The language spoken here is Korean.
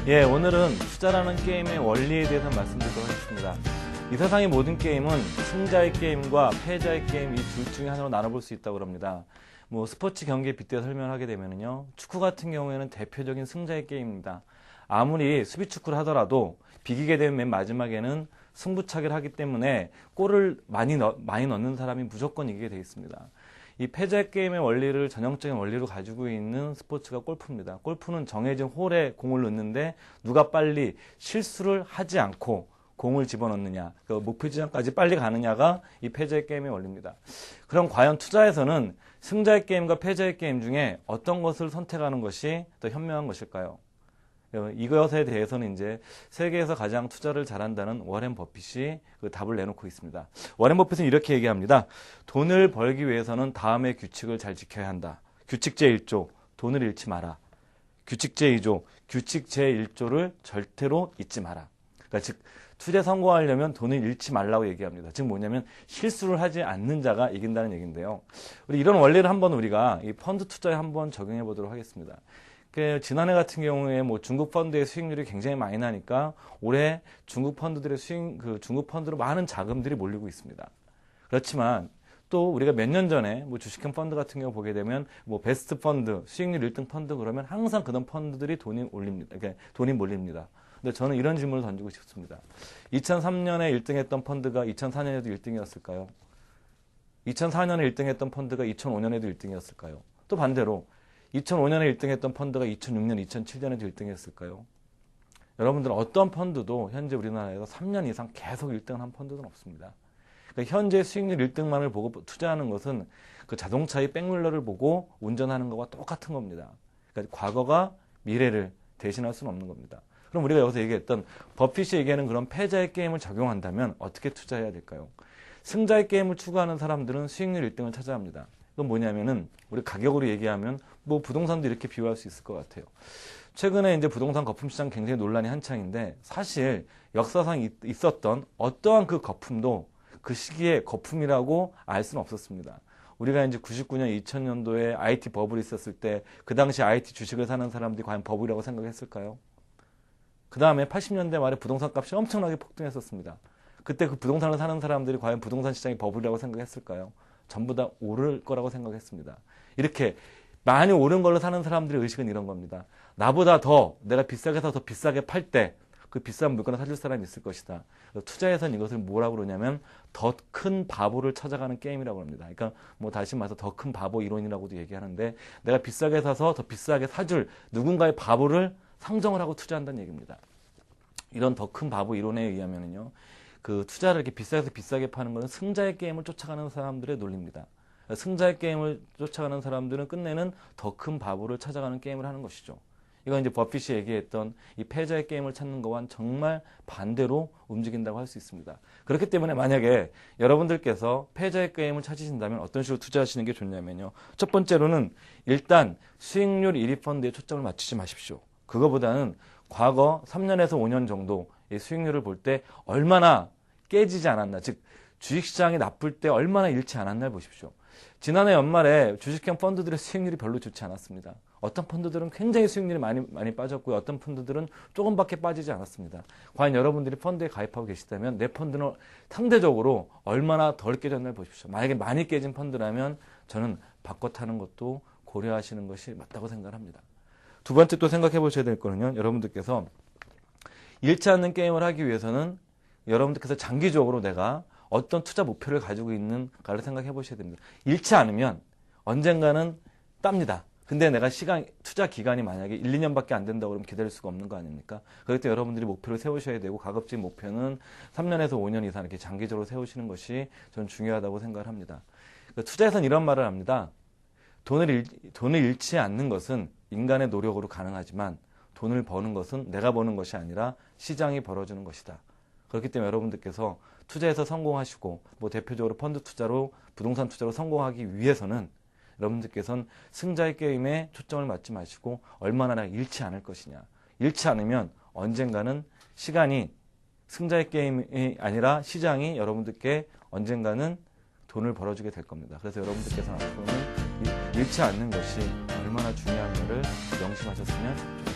예, 오늘은 투자라는 게임의 원리에 대해서 말씀드리도록 하겠습니다. 이 세상의 모든 게임은 승자의 게임과 패자의 게임 이 둘 중에 하나로 나눠볼 수 있다고 합니다. 스포츠 경기에 빗대어 설명하게 되면요, 축구 같은 경우에는 대표적인 승자의 게임입니다. 아무리 수비 축구를 하더라도 비기게 되면 맨 마지막에는 승부차기를 하기 때문에 골을 많이 넣는 사람이 무조건 이기게 되어 있습니다. 이 패자의 게임의 원리를 전형적인 원리로 가지고 있는 스포츠가 골프입니다. 골프는 정해진 홀에 공을 넣는데 누가 빨리 실수를 하지 않고 공을 집어넣느냐, 그 목표 지점까지 빨리 가느냐가 이 패자의 게임의 원리입니다. 그럼 과연 투자에서는 승자의 게임과 패자의 게임 중에 어떤 것을 선택하는 것이 더 현명한 것일까요? 이것에 대해서는 이제 세계에서 가장 투자를 잘한다는 워렌 버핏이 그 답을 내놓고 있습니다. 워렌 버핏은 이렇게 얘기합니다. 돈을 벌기 위해서는 다음의 규칙을 잘 지켜야 한다. 규칙 제1조, 돈을 잃지 마라. 규칙 제2조, 규칙 제1조를 절대로 잊지 마라. 그러니까 즉 투자에 성공하려면 돈을 잃지 말라고 얘기합니다. 즉 뭐냐면 실수를 하지 않는 자가 이긴다는 얘기인데요. 우리 이런 원리를 한번 우리가 이 펀드 투자에 한번 적용해 보도록 하겠습니다. 지난해 같은 경우에 중국 펀드의 수익률이 굉장히 많이 나니까 올해 중국 펀드들의 중국 펀드로 많은 자금들이 몰리고 있습니다. 그렇지만 또 우리가 몇 년 전에 주식형 펀드 같은 경우 보게 되면 베스트 펀드, 수익률 1등 펀드 그러면 항상 그런 펀드들이 돈이 몰립니다. 근데 저는 이런 질문을 던지고 싶습니다. 2003년에 1등 했던 펀드가 2004년에도 1등이었을까요? 2004년에 1등 했던 펀드가 2005년에도 1등이었을까요? 또 반대로 2005년에 1등 했던 펀드가 2006년, 2007년에도 1등 했을까요? 여러분들 어떤 펀드도 현재 우리나라에서 3년 이상 계속 1등을 한 펀드는 없습니다. 그러니까 현재 수익률 1등만을 보고 투자하는 것은 그 자동차의 백밀러를 보고 운전하는 것과 똑같은 겁니다. 그러니까 과거가 미래를 대신할 수는 없는 겁니다. 그럼 우리가 여기서 얘기했던 버핏이 얘기하는 그런 패자의 게임을 적용한다면 어떻게 투자해야 될까요? 승자의 게임을 추구하는 사람들은 수익률 1등을 찾아합니다. 그건 뭐냐면은 우리 가격으로 얘기하면 부동산도 이렇게 비유할 수 있을 것 같아요. 최근에 이제 부동산 거품 시장 굉장히 논란이 한창인데 사실 역사상 있었던 어떠한 그 거품도 그 시기에 거품이라고 알 수는 없었습니다. 우리가 이제 99년, 2000년도에 IT 버블이 있었을 때 그 당시 IT 주식을 사는 사람들이 과연 버블이라고 생각했을까요? 그 다음에 80년대 말에 부동산 값이 엄청나게 폭등했었습니다. 그때 그 부동산을 사는 사람들이 과연 부동산 시장이 버블이라고 생각했을까요? 전부 다 오를 거라고 생각했습니다. 이렇게 많이 오른 걸로 사는 사람들의 의식은 이런 겁니다. 나보다 더 내가 비싸게 사서 더 비싸게 팔 때 그 비싼 물건을 사줄 사람이 있을 것이다. 투자에서는 이것을 뭐라고 그러냐면 더 큰 바보를 찾아가는 게임이라고 합니다. 그러니까 다시 말해서 더 큰 바보 이론이라고도 얘기하는데 내가 비싸게 사서 더 비싸게 사줄 누군가의 바보를 상정을 하고 투자한다는 얘기입니다. 이런 더 큰 바보 이론에 의하면요, 그 투자를 이렇게 비싸게 비싸게 파는 것은 승자의 게임을 쫓아가는 사람들의 논리입니다. 승자의 게임을 쫓아가는 사람들은 끝내는 더 큰 바보를 찾아가는 게임을 하는 것이죠. 이건 이제 버핏이 얘기했던 이 패자의 게임을 찾는 것과는 정말 반대로 움직인다고 할 수 있습니다. 그렇기 때문에 만약에 여러분들께서 패자의 게임을 찾으신다면 어떤 식으로 투자하시는 게 좋냐면요. 첫 번째로는 일단 수익률 1위 펀드에 초점을 맞추지 마십시오. 그거보다는 과거 3년에서 5년 정도 이 수익률을 볼 때 얼마나 깨지지 않았나, 즉 주식시장이 나쁠 때 얼마나 잃지 않았나를 보십시오. 지난해 연말에 주식형 펀드들의 수익률이 별로 좋지 않았습니다. 어떤 펀드들은 굉장히 수익률이 많이 빠졌고요. 어떤 펀드들은 조금밖에 빠지지 않았습니다. 과연 여러분들이 펀드에 가입하고 계시다면 내 펀드는 상대적으로 얼마나 덜 깨졌나를 보십시오. 만약에 많이 깨진 펀드라면 저는 바꿔 타는 것도 고려하시는 것이 맞다고 생각합니다. 두 번째 또 생각해 보셔야 될 거는요. 여러분들께서 잃지 않는 게임을 하기 위해서는 여러분들께서 장기적으로 내가 어떤 투자 목표를 가지고 있는가를 생각해 보셔야 됩니다. 잃지 않으면 언젠가는 땁니다. 근데 내가 투자 기간이 만약에 1, 2년밖에 안 된다고 그러면 기다릴 수가 없는 거 아닙니까? 그럴 때 여러분들이 목표를 세우셔야 되고 가급적 목표는 3년에서 5년 이상 이렇게 장기적으로 세우시는 것이 저는 중요하다고 생각을 합니다. 투자에서는 이런 말을 합니다. 돈을 잃지 않는 것은 인간의 노력으로 가능하지만 돈을 버는 것은 내가 버는 것이 아니라 시장이 벌어주는 것이다. 그렇기 때문에 여러분들께서 투자에서 성공하시고 대표적으로 펀드 투자로 부동산 투자로 성공하기 위해서는 여러분들께서는 승자의 게임에 초점을 맞지 마시고 얼마나 잃지 않을 것이냐. 잃지 않으면 언젠가는 시간이 승자의 게임이 아니라 시장이 여러분들께 언젠가는 돈을 벌어주게 될 겁니다. 그래서 여러분들께서 앞으로는 잃지 않는 것이 얼마나 중요한가를 명심하셨으면 좋겠습니다.